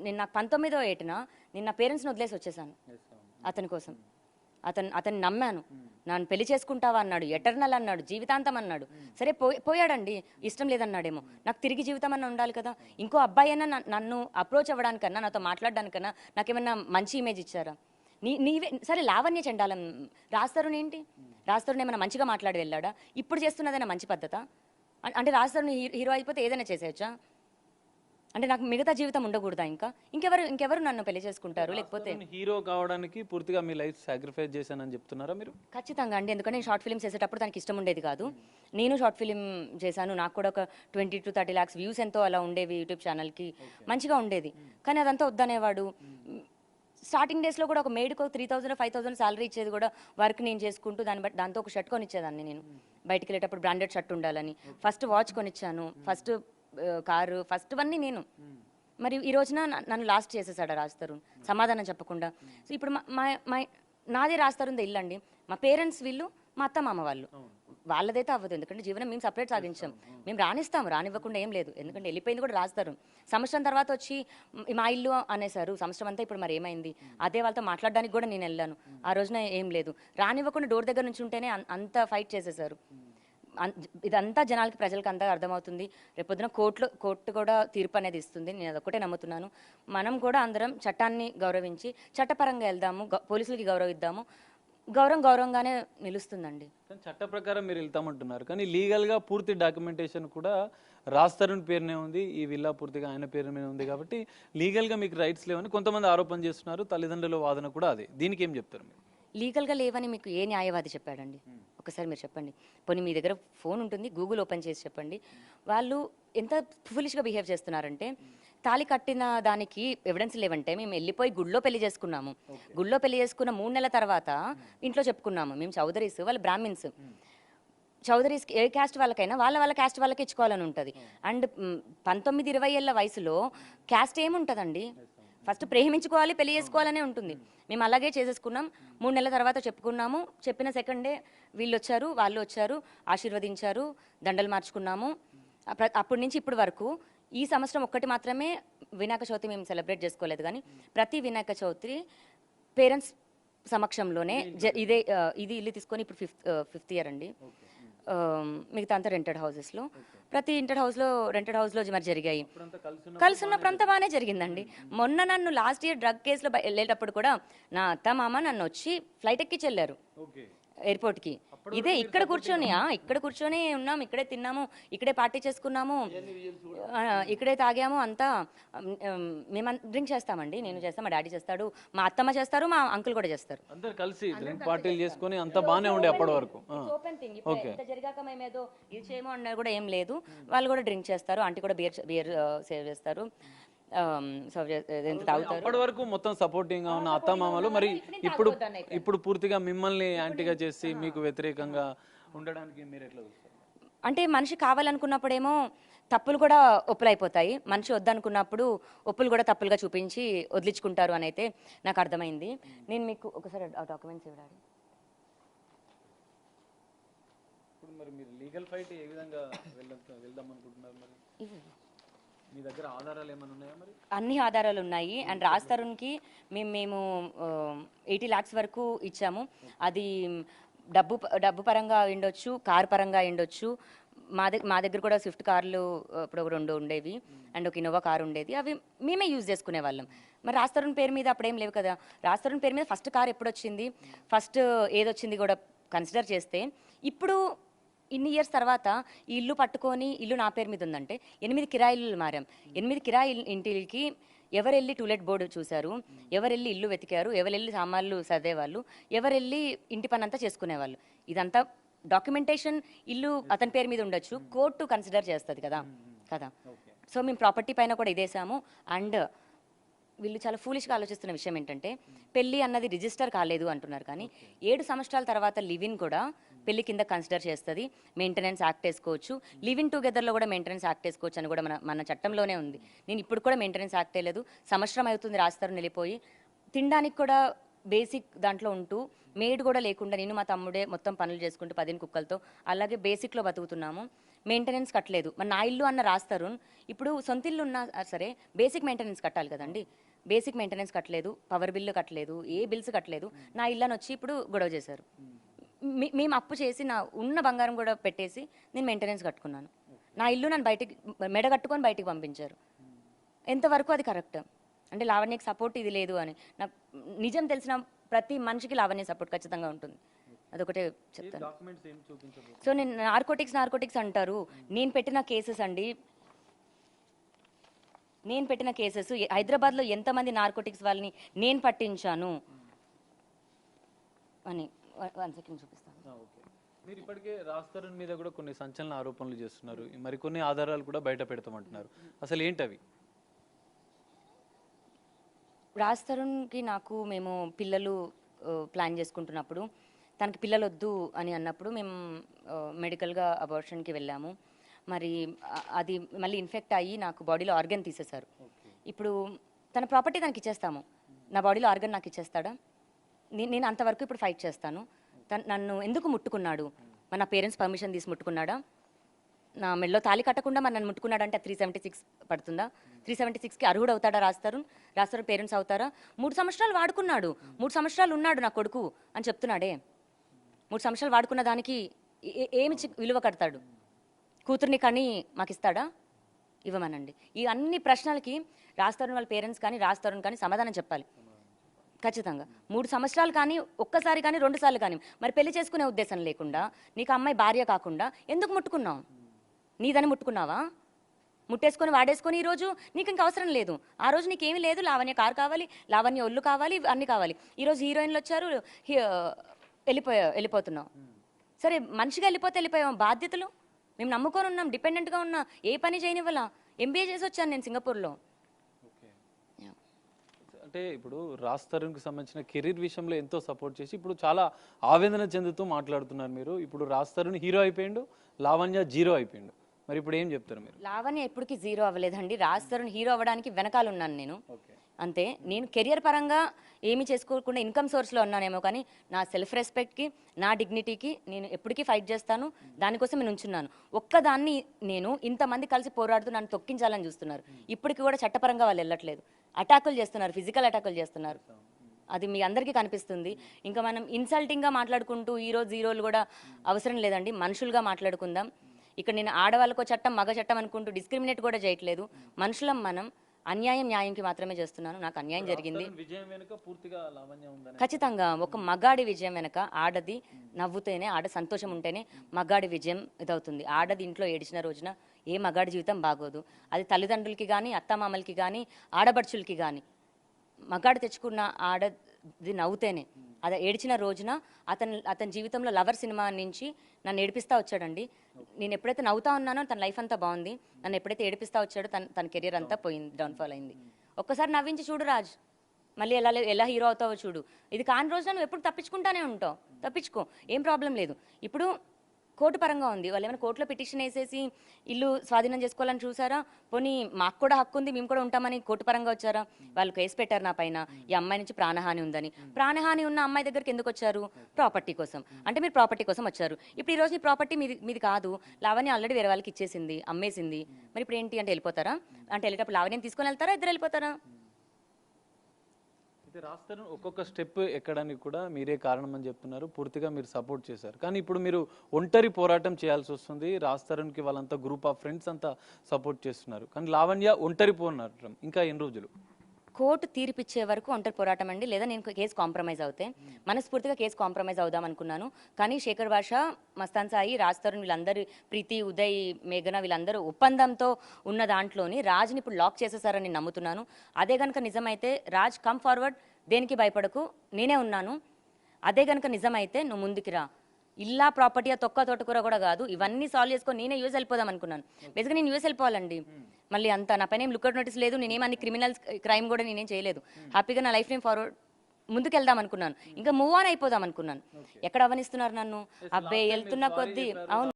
నేను నాకు 19వ ఏటన నేను నా పేరెంట్స్ని వదిలేసి వచ్చేసాను అతని కోసం. అతన్ని నమ్మాను. నన్ను పెళ్లి చేసుకుంటావా అన్నాడు, ఎటర్నల్ అన్నాడు, జీవితాంతం అన్నాడు. సరే పోయాడండి, ఇష్టం లేదన్నాడేమో. నాకు తిరిగి జీవితం అన్న ఉండాలి కదా. ఇంకో అబ్బాయి అయినా నన్ను అప్రోచ్ అవ్వడానికన్నా, నాతో మాట్లాడడానికన్నా నాకేమన్నా మంచి ఇమేజ్ ఇచ్చారా? నీవే సరే. లావణ్య చెండాలం రాజ్ తరుణ్ ఏంటి? రాజ్ తరుణ్ ఏమైనా మంచిగా మాట్లాడి వెళ్ళాడా? ఇప్పుడు చేస్తున్నదైనా మంచి పద్ధత? అంటే రాజ్ తరుణ్ హీరో అయిపోతే ఏదైనా చేసేయచ్చా? అంటే నాకు మిగతా జీవితం ఉండకూడదా? ఇంకెవరు నన్ను పెళ్లి చేసుకుంటారు? లేకపోతే హీరో కావడానికి పూర్తిగా మీ లైఫ్ సాక్రిఫైస్ చేశానని చెప్తున్నారా మీరు? ఖచ్చితంగా అండి. ఎందుకంటే నేను షార్ట్ ఫిల్మ్స్ చేసేటప్పుడు తనకి ఇష్టం ఉండేది కాదు. నేను షార్ట్ ఫిల్మ్ చేశాను. నాకు కూడా ఒక 20 to 30 lakhs వ్యూస్ ఎంతో అలా ఉండేవి యూట్యూబ్ ఛానల్కి. మంచిగా ఉండేది. కానీ అదంతా వద్దనేవాడు. స్టార్టింగ్ డేస్లో కూడా ఒక మేడ్కి 3000 5000 శాలరీ ఇచ్చేది కూడా వర్క్ నేను చేసుకుంటూ దాంతో ఒక షర్ట్ కొనిచ్చేదాన్ని. నేను బయటికి వెళ్ళేటప్పుడు బ్రాండెడ్ షర్ట్ ఉండాలని ఫస్ట్ వాచ్ కొనిచ్చాను, ఫస్ట్ కారు, ఫస్ట్ అన్నీ నేను. మరి ఈ రోజున నన్ను లాస్ట్ చేసేసాడు రాజ్ తరుణ్ సమాధానం చెప్పకుండా. సో ఇప్పుడు నాదే రాజ్ తరుణ్ ఇల్లు అండి. మా పేరెంట్స్ వీళ్ళు, మా అత్త మామ వాళ్ళదైతే అవ్వదు. ఎందుకంటే జీవనం మేము సపరేట్ సాగించాం. మేము రానివ్వకుండా ఏం లేదు. ఎందుకంటే వెళ్ళిపోయింది కూడా రాజ్ తరుణ్. సంవత్సరం తర్వాత వచ్చి మా ఇల్లు అనేసారు. సంవత్సరం అంతా ఇప్పుడు మరి ఏమైంది? అదే వాళ్ళతో మాట్లాడడానికి కూడా నేను వెళ్ళాను. ఆ రోజున ఏం లేదు. రానివ్వకుండా డోర్ దగ్గర నుంచి ఉంటేనే అంత ఫైట్ చేసేసారు. ఇదంతా ప్రజలకు అంతా అర్థమవుతుంది. రేపొద్దున కోర్టు కూడా తీర్పు అనేది ఇస్తుంది. నేను అదొక్కటే నమ్ముతున్నాను. మనం కూడా అందరం చట్టాన్ని గౌరవించి చట్టపరంగా వెళ్దాము, పోలీసులకి గౌరవిద్దాము. గౌరవంగానే నిలుస్తుందండి. చట్ట ప్రకారం మీరు వెళ్తామంటున్నారు, కానీ లీగల్గా పూర్తి డాక్యుమెంటేషన్ కూడా రాజ్ తరుణ్ పేరునే ఉంది. ఈ విల్లా పూర్తిగా ఆయన పేరు మీద ఉంది. కాబట్టి లీగల్గా మీకు రైట్స్ లేవని కొంతమంది ఆరోపణ చేస్తున్నారు. తల్లిదండ్రుల వాదన కూడా అదే. దీనికి ఏం చెప్తారు మీరు? లీగల్గా లేవని మీకు ఏ న్యాయవాది చెప్పాడండి? ఒకసారి మీరు చెప్పండి. పోనీ మీ దగ్గర ఫోన్ ఉంటుంది, గూగుల్ ఓపెన్ చేసి చెప్పండి. వాళ్ళు ఎంత ఫులిష్గా బిహేవ్ చేస్తున్నారంటే, తాళి కట్టిన దానికి ఎవిడెన్స్ లేవంటే మేము వెళ్ళిపోయి గుళ్ళో పెళ్లి చేసుకున్నాము. గుళ్ళో పెళ్లి చేసుకున్న 3 నెలల తర్వాత ఇంట్లో చెప్పుకున్నాము. మేము చౌదరీస్, వాళ్ళు బ్రాహ్మిన్స్. చౌదరీస్ ఏ క్యాస్ట్ వాళ్ళకైనా వాళ్ళ క్యాస్ట్ వాళ్ళకి ఇచ్చుకోవాలని ఉంటుంది. అండ్ 19-20 ఏళ్ళ వయసులో క్యాస్ట్ ఏముంటుందండి? ఫస్ట్ ప్రేమించుకోవాలి, పెళ్లి చేసుకోవాలనే ఉంటుంది. మేము అలాగే చేసేసుకున్నాం. 3 నెలల తర్వాత చెప్పుకున్నాము. చెప్పిన సెకండే వాళ్ళు వచ్చారు, ఆశీర్వదించారు, దండలు మార్చుకున్నాము. అప్పటి నుంచి ఇప్పటి వరకు ఈ సంవత్సరం ఒక్కటి మాత్రమే వినాయక చవితి మేము సెలబ్రేట్ చేసుకోలేదు. కానీ ప్రతి వినాయక చవితి పేరెంట్స్ సమక్షంలోనే ఇది ఇల్లు తీసుకొని ఇప్పుడు ఫిఫ్త్ ఇయర్ అండి. మిగతా అంతా రెంటెడ్ హౌసెస్లో, ప్రతి రెంటెడ్ హౌస్లో మరి జరిగాయి. కలిసి ఉన్నప్పుడు అంతా బాగానే జరిగిందండి. మొన్న నన్ను లాస్ట్ ఇయర్ డ్రగ్ కేసులో వెళ్ళేటప్పుడు కూడా నా అత్త మామ నన్ను వచ్చి ఫ్లైట్ ఎక్కించి వెళ్ళారు ఎయిర్పోర్ట్కి. ఇదే ఇక్కడ కూర్చొని ఉన్నాము, ఇక్కడే తిన్నాము, ఇక్కడే పార్టీ చేసుకున్నాము, ఇక్కడే తాగాము. అంతా మేము డ్రింక్ చేస్తామండి. నేను చేస్తాను, మా డాడీ చేస్తాడు, మా అత్తమ్మ చేస్తారు, మా అంకుల్ కూడా చేస్తారు. అందరూ కలిసి డ్రింక్ పార్టీలు చేసుకొని అంతా బాగానే ఉండే అప్పటి వరకు. Open thing. ఇంత జరిగాక మేమేదో ఇది చేయమో అన్నారు కూడా ఏం లేదు. వాళ్ళు కూడా డ్రింక్ చేస్తారు. ఆంటీ కూడా బియర్ సేవ్ చేస్తారు, అప్పటి వరకు మొత్తం సపోర్టింగ్ గా ఉన్న అత్త మామలు మరి ఇప్పుడు పూర్తిగా మిమ్మల్ని యాంటీగా చేసి మీకు వ్యతిరేకంగా ఉండడానికి మీరు ఎట్లా చూస్తారు? అంటే మనిషి కావాలనుకున్నప్పుడేమో తప్పులు కూడా ఒప్పులు అయిపోతాయి, మనిషి వద్దనుకున్నప్పుడు ఒప్పులు కూడా తప్పులుగా చూపించి వదిలించుకుంటారు అని అయితే నాకు అర్థమైంది. నేను మీకు ఒకసారి ఆ డాక్యుమెంట్స్ ఇవ్వాలి. ఇప్పుడు మరి మీరు లీగల్ ఫైట్ ఏ విధంగా వెళ్దాం అనుకుంటున్నారు? మరి మీ దగ్గర ఆధారాలు ఏమైనా ఉన్నాయా? మరి అన్ని ఆధారాలు ఉన్నాయి. అండ్ రాజ్ తరుణ్కి మేము 80 lakhs వరకు ఇచ్చాము. అది డబ్బు పరంగా ఉండొచ్చు, కార్ పరంగా ఉండొచ్చు. మా దగ్గర కూడా స్విఫ్ట్ కార్లు ఇప్పుడు 2 ఉండేవి అండ్ ఒక ఇన్నోవా కార్ ఉండేది. అవి మేమే యూజ్ చేసుకునే వాళ్ళం. మరి రాజ్ తరుణ్ పేరు మీద అప్పుడేం లేవు కదా. రాజ్ తరుణ్ పేరు మీద ఫస్ట్ కార్ ఎప్పుడు వచ్చింది, ఫస్ట్ ఏదొచ్చింది కూడా కన్సిడర్ చేస్తే, ఇప్పుడు ఇన్ని ఇయర్స్ తర్వాత ఈ ఇల్లు పట్టుకొని ఇల్లు నా పేరు మీద ఉందంటే 8 కిరాయిలు మారాం. 8 కిరాయి ఇంటికి ఎవరెళ్ళి టూలెట్ బోర్డు చూశారు, ఎవరెళ్ళి ఇల్లు వెతికారు, ఎవరెళ్ళి సామాన్లు సర్దేవాళ్ళు, ఎవరెళ్ళి ఇంటి పని అంతా చేసుకునేవాళ్ళు. ఇదంతా డాక్యుమెంటేషన్. ఇల్లు అతని పేరు మీద ఉండొచ్చు, కోర్టు కన్సిడర్ చేస్తుంది కదా. సో మేము ప్రాపర్టీ పైన కూడా ఇదేసాము. అండ్ వీళ్ళు చాలా ఫూలిష్గా ఆలోచిస్తున్న విషయం ఏంటంటే, పెళ్ళి అన్నది రిజిస్టర్ కాలేదు అంటున్నారు. కానీ 7 సంవత్సరాల తర్వాత లివ్-ఇన్ కూడా పెళ్లి కింద కన్సిడర్ చేస్తుంది. మెయింటెనెన్స్ యాక్ట్ వేసుకోవచ్చు, లివ్ ఇన్ టుగెదర్లో కూడా మెయింటెనెన్స్ యాక్ట్ వేసుకోవచ్చు అని కూడా మన చట్టంలోనే ఉంది. నేను ఇప్పుడు కూడా మెయింటెనెన్స్ యాక్ట్ లేదు. సంవత్సరం అవుతుంది రాజ్ తరుణ్ వెళ్ళిపోయి. తినడానికి కూడా బేసిక్ దాంట్లో ఉంటూ, మేడ్ కూడా లేకుండా నేను మా తమ్ముడే మొత్తం పనులు చేసుకుంటూ 10 కుక్కలతో అలాగే బేసిక్లో బతుకుతున్నాము. మెయింటెనెన్స్ కట్టలేదు. మరి నా ఇల్లు అన్న రాస్తారు, ఇప్పుడు సొంత ఇల్లు ఉన్నా సరే బేసిక్ మెయింటెనెన్స్ కట్టాలి కదండి. బేసిక్ మెయింటెనెన్స్ కట్టలేదు, పవర్ బిల్లు కట్టలేదు, ఏ బిల్స్ కట్టలేదు. నా ఇల్లు అని వచ్చి ఇప్పుడు గొడవ చేశారు. మేము అప్పు చేసి నా ఉన్న బంగారం కూడా పెట్టేసి నేను మెయింటెనెన్స్ కట్టుకున్నాను. నా ఇల్లు నన్ను బయటికి మెడ కట్టుకొని బయటికి పంపించారు. ఎంతవరకు అది కరెక్ట్? అంటే లావణ్యకి సపోర్ట్ ఇది లేదు అని. నాకు నిజం తెలిసిన ప్రతి మనిషికి లావణ్య సపోర్ట్ ఖచ్చితంగా ఉంటుంది. అదొకటే చెప్తాను. సో నేను నార్కోటిక్స్ అంటారు. నేను పెట్టిన కేసెస్ అండి, నేను పెట్టిన కేసెస్ హైదరాబాద్లో ఎంతమంది నార్కోటిక్స్ వాళ్ళని నేను పట్టించాను అని 1 సెకండ్ చూపిస్తాను. మీరు ఇప్పటికే రాజ్ తరుణ్ మీద కూడా కొన్ని సంచలన ఆరోపణలు చేస్తున్నారు, మరికొన్ని ఆధారాలు కూడా బయట పెడతామంటున్నారు. అసలు ఏంటవి? రాజ్ తరుణ్కి నాకు మేము పిల్లలు ప్లాన్ చేసుకుంటున్నప్పుడు తనకి పిల్లలు వద్దు అని అన్నప్పుడు మేము మెడికల్గా అబార్షన్కి వెళ్ళాము. మరి అది మళ్ళీ ఇన్ఫెక్ట్ అయ్యి నాకు బాడీలో ఆర్గన్ తీసేశారు. ఇప్పుడు తన ప్రాపర్టీ తనకి ఇచ్చేస్తాము, నా బాడీలో ఆర్గన్ నాకు ఇచ్చేస్తాడా? నేను అంతవరకు ఇప్పుడు ఫైట్ చేస్తాను. నన్ను ఎందుకు ముట్టుకున్నాడు? మరి నా పేరెంట్స్ పర్మిషన్ తీసి ముట్టుకున్నాడా? నా మెడలో తాళి కట్టకుండా మరి నన్ను ముట్టుకున్నాడంటే 376 పడుతుందా? 376కి అర్హుడు అవుతాడా రాజ్ తరుణ్? రాజ్ తరుణ్ పేరెంట్స్ అవుతారా? 3 సంవత్సరాలు వాడుకున్నాడు, 3 సంవత్సరాలు ఉన్నాడు నా కొడుకు అని చెప్తున్నాడే. 3 సంవత్సరాలు వాడుకున్న దానికి ఏమి విలువ కడతాడు? కూతుర్ని కానీ మాకు ఇస్తాడా? ఇవ్వమనండి. ఈ అన్ని ప్రశ్నలకి రాజ్ తరుణ్ వాళ్ళ పేరెంట్స్ కానీ రాజ్ తరుణ్ కానీ సమాధానం చెప్పాలి ఖచ్చితంగా. 3 సంవత్సరాలు కానీ, ఒక్కసారి కానీ, 2 సార్లు కానీ. మరి పెళ్లి చేసుకునే ఉద్దేశం లేకుండా నీకు అమ్మాయి భార్య కాకుండా ఎందుకు ముట్టుకున్నావు? నీదని ముట్టుకున్నావా? ముట్టేసుకొని వాడేసుకొని ఈరోజు నీకు ఇంకా అవసరం లేదు. ఆ రోజు నీకేమీ లేదు, లావణ్య కారు కావాలి, లావణ్య ఒళ్ళు కావాలి, అన్నీ కావాలి. ఈరోజు హీరోయిన్లు వచ్చారు, వెళ్ళిపోతున్నావు. సరే మనిషిగా వెళ్ళిపోయాం. బాధ్యతలు మేము నమ్ముకొని ఉన్నాం, డిపెండెంట్గా ఉన్నా, ఏ పని చేయనివ్వాలా. MBA చేసి వచ్చాను నేను సింగపూర్లో. అంటే ఇప్పుడు రాజ్ తరుణ్కి సంబంధించిన కెరీర్ విషయంలో ఎంతో సపోర్ట్ చేసి ఇప్పుడు చాలా ఆవేదన చెందుతూ మాట్లాడుతున్నారు మీరు. ఇప్పుడు రాజ్ తరుణ్ హీరో అయిపోయిండు, లావణ్య జీరో అయిపోయిండు. మరి ఇప్పుడు ఏం చెప్తారు మీరు? లావణ్య ఎప్పటికీ జీరో అవ్వలేదండి. రాజ్ తరుణ్ హీరో అవ్వడానికి వెనకాల ఉన్నాను నేను, అంతే. నేను కెరియర్ పరంగా ఏమి చేసుకోకుండా ఇన్కమ్ సోర్స్లో ఉన్నానేమో, కానీ నా సెల్ఫ్ రెస్పెక్ట్కి, నా డిగ్నిటీకి నేను ఎప్పటికీ ఫైట్ చేస్తాను. దానికోసం నేను ఉంచున్నాను. ఒక్కదాన్ని నేను ఇంతమంది కలిసి పోరాడుతూ నన్ను తొక్కించాలని చూస్తున్నారు. ఇప్పటికి కూడా చట్టపరంగా వాళ్ళు వెళ్ళట్లేదు, అటాకులు చేస్తున్నారు, ఫిజికల్ అటాకులు చేస్తున్నారు. అది మీ అందరికీ కనిపిస్తుంది. ఇంకా మనం ఇన్సల్టింగ్గా మాట్లాడుకుంటూ ఈరోజు జీరోలు కూడా అవసరం లేదండి. మనుషులుగా మాట్లాడుకుందాం. ఇక్కడ నేను ఆడవాళ్ళకో చట్టం, మగ చట్టం అనుకుంటూ డిస్క్రిమినేట్ కూడా చేయట్లేదు. మనుషులం మనం. అన్యాయం న్యాయంకి మాత్రమే చేస్తున్నాను. నాకు అన్యాయం జరిగింది ఖచ్చితంగా. ఒక మగాడి విజయం వెనక ఆడది నవ్వుతేనే, ఆడ సంతోషం ఉంటేనే మగాడి విజయం ఇదవుతుంది. ఆడది ఇంట్లో ఏడిచిన రోజున ఏ మగాడి జీవితం బాగోదు. అది తల్లిదండ్రులకి కానీ, అత్తమామలకి కానీ, ఆడబడుచులకి కానీ. మగాడు తెచ్చుకున్న ఆడది నవ్వుతేనే, అది ఏడిచిన రోజున అతని జీవితంలో లవర్ సినిమా నుంచి నన్ను ఏడిపిస్తూ వచ్చాడండి. నేను ఎప్పుడైతే నవ్వుతా ఉన్నానో తన లైఫ్ అంతా బాగుంది. నన్ను ఎప్పుడైతే ఏడిపిస్తూ వచ్చాడో తన కెరీర్ అంతా పోయింది, డౌన్ఫాల్ అయింది. ఒక్కసారి నవ్వించి చూడు రాజ్, మళ్ళీ ఎలా హీరో అవుతావో చూడు. ఇది కాని రోజున నువ్వు ఎప్పుడు తప్పించుకుంటానే ఉంటావు. తప్పించుకో, ఏం ప్రాబ్లం లేదు. ఇప్పుడు కోర్టు పరంగా ఉంది. వాళ్ళు ఏమైనా కోర్టులో పిటిషన్ వేసేసి ఇల్లు స్వాధీనం చేసుకోవాలని చూసారా? పోనీ మాకు కూడా హక్కు ఉంది, మేము కూడా ఉంటామని కోర్టు పరంగా వచ్చారా? వాళ్ళు కేసు పెట్టారు నా పైన, ఈ అమ్మాయి నుంచి ప్రాణహాని ఉందని. ప్రాణహాని ఉన్న అమ్మాయి దగ్గరికి ఎందుకు వచ్చారు? ప్రాపర్టీ కోసం. అంటే మీరు ప్రాపర్టీ కోసం వచ్చారు. ఇప్పుడు ఈ రోజు ఈ ప్రాపర్టీ మీది కాదు, లావణ్య ఆల్రెడీ వేరే వాళ్ళకి ఇచ్చేసింది, అమ్మేసింది. మరి ఇప్పుడు ఏంటి అంటే వెళ్ళిపోతారా? అంటే వెళ్ళేటప్పుడు లావణ్యం తీసుకొని వెళ్తారా, ఇద్దరు వెళ్ళిపోతారా? అయితే రాజ్ తరుణ్ ఒక్కొక్క స్టెప్ ఎక్కడానికి కూడా మీరే కారణం అని చెప్తున్నారు, పూర్తిగా మీరు సపోర్ట్ చేశారు. కానీ ఇప్పుడు మీరు ఒంటరి పోరాటం చేయాల్సి వస్తుంది. రాజ్ తరుణ్కి వాళ్ళంతా గ్రూప్ ఆఫ్ ఫ్రెండ్స్ అంతా సపోర్ట్ చేస్తున్నారు, కానీ లావణ్య ఒంటరి పోరాటం ఇంకా ఎన్ని రోజులు? కోర్టు తీర్పిచ్చే వరకు ఒంటరి పోరాటం అండి. లేదా నేను కేసు కాంప్రమైజ్ అవుతే మనస్ఫూర్తిగా కేసు కాంప్రమైజ్ అవుదాం అనుకున్నాను. కానీ శేఖర్ భాష, మస్తాన్ సాయి, రాజ్ తరుణ్ వీళ్ళందరూ, ప్రీతి, ఉదయ్, మేఘన వీళ్ళందరూ ఒప్పందంతో ఉన్న దాంట్లోని రాజ్ని ఇప్పుడు లాక్ చేసేసారని నమ్ముతున్నాను. అదే కనుక నిజమైతే రాజ్ కమ్ ఫార్వర్డ్, దేనికి భయపడకు, నేనే ఉన్నాను. అదే కనుక నిజమైతే నువ్వు ముందుకి రా. ఇల్లా ప్రాపర్టీ తొక్క తోటకూర కూడా కాదు, ఇవన్నీ సాల్వ్ చేసుకొని నేనే యూఎస్ వెళ్ళిపోదాం అనుకున్నాను. బేసిక్గా నేను యూఎస్ వెళ్ళిపోవాలండి. మళ్ళీ అంతా నా పైన ఏం లుక్అవుట్ నోటీస్ లేదు, నేనేమన్ని క్రిమినల్ క్రైమ్ కూడా నేనేం చేయలేదు. హ్యాపీగా నా లైఫ్ నేను ఫార్వర్డ్ ముందుకు వెళ్దాం అనుకున్నాను. ఇంకా మూవ్ ఆన్ అయిపోదాం అనుకున్నాను. ఎక్కడ అవనిస్తున్నారు నన్ను? అబ్బాయి వెళ్తున్న కొద్దీ అవును.